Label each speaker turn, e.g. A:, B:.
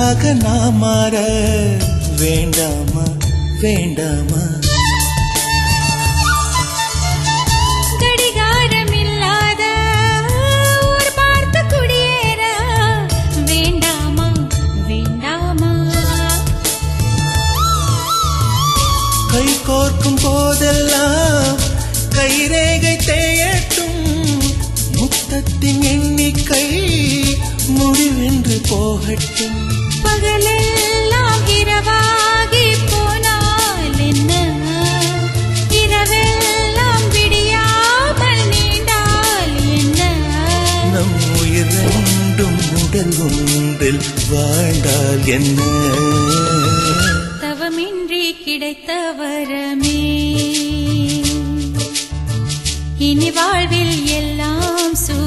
A: உனக்காக நான் மாற வேண்டாமா வேண்டாமா?
B: கடிகாரம் இல்லாத ஊர் பார்த்து குடியேற வேண்டாமா வேண்டாமா?
A: கை கோர்க்கும் போதெல்லாம் கைரேகை தேயட்டும், முத்தத்தின் எண்ணிக்கை முடிவென்று போகட்டும்.
B: பகலெல்லாம் இரவாகி போனால் என்ன, இரவெல்லாம் விடியாமல் நீண்டால் என்ன?
A: நம் உயிர் ரெண்டும் உடல் ஒன்றில் வாழ்ந்தால் என்ன?
B: தவமின்றி கிடைத்த வரமே இனி வாழ்வில் எல்லாம்